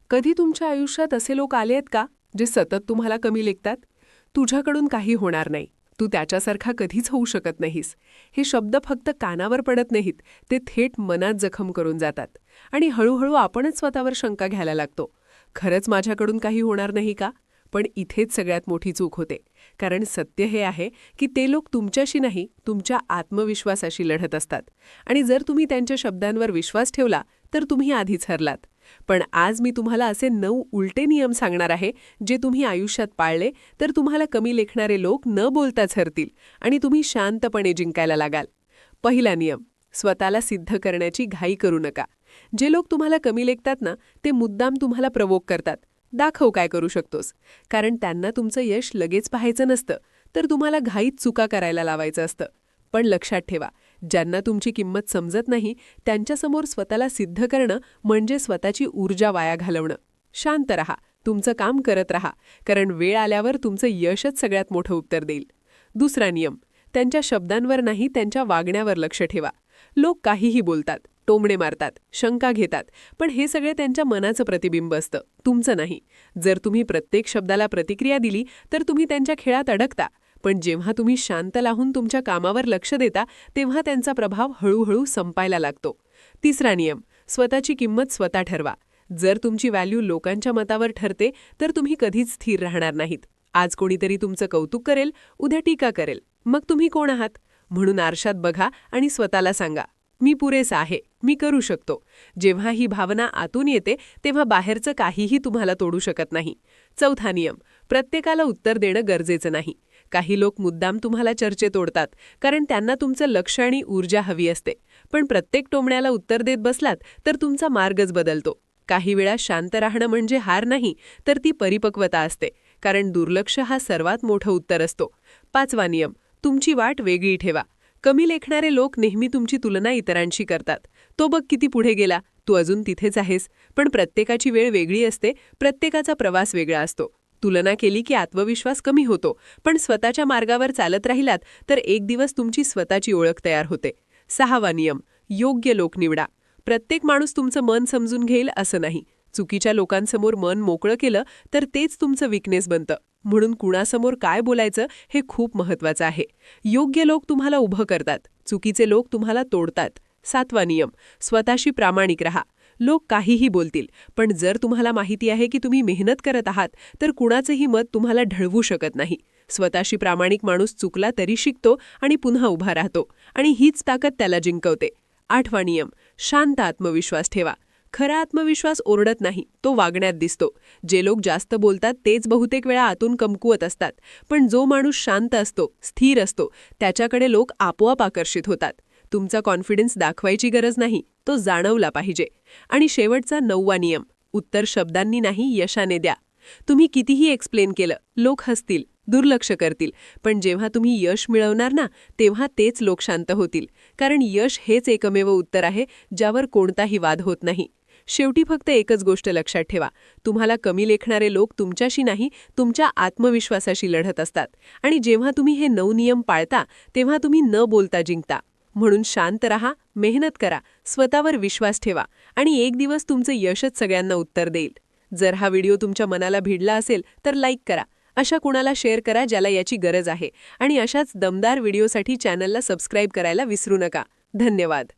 कधी तुमच्या आयुष्यात असे लोक आले आहेत का जे सतत तुम्हाला कमी लेखतात? तुझ्याकडून काही होणार नाही, तू त्याच्यासारखा कधीच होऊ शकत नाहीस, हे शब्द फक्त कानावर पडत नाहीत, ते थेट मनात जखम करून जातात. आणि हळूहळू आपणच स्वतःवर शंका घ्यायला लागतो, खरंच माझ्याकडून काही होणार नाही का? पण इथेच सगळ्यात मोठी चूक होते. कारण सत्य हे आहे की ते लोक तुमच्याशी नाही, तुमच्या आत्मविश्वासाशी लढत असतात. आणि जर तुम्ही त्यांच्या शब्दांवर विश्वास ठेवला तर तुम्ही आधीच हरलात. पण आज मी तुम्हाला असे 9 उलटे नियम सांगणार आहे, जे तुम्ही आयुष्यात पाळले तर तुम्हाला कमी लेखणारे लोक न बोलताच हरतील आणि तुम्ही शांतपणे जिंकायला लागाल. पहिला नियम, स्वतःला सिद्ध करण्याची घाई करू नका. जे लोक तुम्हाला कमी लेखतात ना, ते मुद्दाम तुम्हाला प्रवोक करतात. दाखव काय करू शकतोस. कारण त्यांना तुमचं यश लगेच पाहायचं नसतं, तर तुम्हाला घाईत चुका करायला लावायचं असतं. पण लक्षात ठेवा, ज्यांना तुमची किंमत समजत नाही त्यांच्यासमोर स्वतःला सिद्ध करणं म्हणजे स्वतःची ऊर्जा वाया घालवणं. शांत रहा, तुमचं काम करत रहा, कारण वेळ आल्यावर तुमचं यशच सगळ्यात मोठं उत्तर देईल. दुसरा नियम, त्यांच्या शब्दांवर नाही त्यांच्या वागण्यावर लक्ष ठेवा. लोक काहीही बोलतात, टोमणे मारतात, शंका घेतात, पण हे सगळे त्यांच्या मनाचं प्रतिबिंब असतं, तुमचं नाही. जर तुम्ही प्रत्येक शब्दाला प्रतिक्रिया दिली तर तुम्ही त्यांच्या खेळात अडकता. पण जेव्हा तुम्ही शांत राहून तुमच्या कामावर लक्ष देता तेव्हा त्यांचा प्रभाव हळूहळू संपायला लागतो. तिसरा नियम, स्वतःची किंमत स्वतः ठरवा. जर तुमची व्हॅल्यू लोकांच्या मतावर ठरते तर तुम्ही कधीच स्थिर राहणार नाहीत. आज कोणीतरी तुमचं कौतुक करेल, उद्या टीका करेल, मग तुम्ही कोण आहात? म्हणून आरशात बघा आणि स्वतःला सांगा, मी पुरेसा आहे, मी करू शकतो. जेव्हा ही भावना आतून येते तेव्हा बाहेरचं काहीही तुम्हाला तोडू शकत नाही. चौथा नियम, प्रत्येकाला उत्तर देणं गरजेचं नाही. काही लोक मुद्दाम तुम्हाला चर्चेत ओढतात कारण त्यांना तुमचं लक्ष आणि ऊर्जा हवी असते. पण प्रत्येक टोमण्याला उत्तर देत बसलात तर तुमचा मार्गच बदलतो. काही वेळा शांत राहणं म्हणजे हार नाही, तर ती परिपक्वता असते, कारण दुर्लक्ष हा सर्वात मोठं उत्तर असतो. पाचवा नियम, तुमची वाट वेगळी ठेवा. कमी लेखणारे लोक नेहमी तुमची तुलना इतरांशी करतात. तो बघ किती पुढे गेला, तू अजून तिथेच आहेस. पण प्रत्येकाची वेळ वेगळी असते, प्रत्येकाचा प्रवास वेगळा असतो. तुलना केली की आत्मविश्वास कमी होतो, पण स्वतःच्या मार्गावर चालत राहिलात तर एक दिवस तुमची स्वतःची ओळख तयार होते. सहावा नियम, योग्य लोक निवडा. प्रत्येक माणूस तुमचं मन समजून घेईल असं नाही. चुकीच्या लोकांसमोर मन मोकळं केलं तर तेच तुमचं विकनेस बनतं. म्हणून कुणासमोर काय बोलायचं हे खूप महत्त्वाचं आहे. योग्य लोक तुम्हाला उभं करतात, चुकीचे लोक तुम्हाला तोडतात. सातवा नियम, स्वतःशी प्रामाणिक राहा. लोक काहीही बोलतील, पण जर तुम्हाला माहिती आहे की तुम्ही मेहनत करत आहात तर कुणाचंही मत तुम्हाला ढळवू शकत नाही. स्वतःशी प्रामाणिक माणूस चुकला तरी शिकतो आणि पुन्हा उभा राहतो, आणि हीच ताकद त्याला जिंकवते. आठवा नियम, शांत आत्मविश्वास ठेवा. खरा आत्मविश्वास ओरडत नाही, तो वागण्यात दिसतो. जे लोक जास्त बोलतात तेच बहुतेक वेळा आतून कमकुवत असतात. पण जो माणूस शांत असतो, स्थिर असतो, त्याच्याकडे लोक आपोआप आकर्षित होतात. तुमचा कॉन्फिडन्स दाखवायची गरज नाही, तो जाणवला पाहिजे. आणि शेवटचा 9वा नियम, उत्तर शब्दांनी नाही यशाने द्या. तुम्ही कितीही एक्सप्लेन केलं, लोक हसतील, दुर्लक्ष करतील, पण जेव्हा तुम्ही यश मिळवणार ना तेव्हा तेच लोक शांत होतील. कारण यश हेच एकमेव उत्तर आहे ज्यावर कोणताही वाद होत नाही. शेवटी फक्त एकच गोष्ट लक्षात ठेवा, तुम्हाला कमी लेखणारे लोक तुमच्याशी नाही, तुमच्या आत्मविश्वासाशी लढत असतात. आणि जेव्हा तुम्ही हे 9 नियम पाळता तेव्हा तुम्ही न बोलता जिंकता. म्हणून शांत रहा, मेहनत करा, स्वतःवर विश्वास ठेवा, आणि एक दिवस तुमचं यशच सगळ्यांना उत्तर देईल. जर हा व्हिडिओ तुमच्या मनाला भिडला असेल तर लाईक करा, अशा कुणाला शेअर करा ज्याला याची गरज आहे, आणि अशाच दमदार व्हिडिओसाठी चॅनलला सबस्क्राईब करायला विसरू नका. धन्यवाद.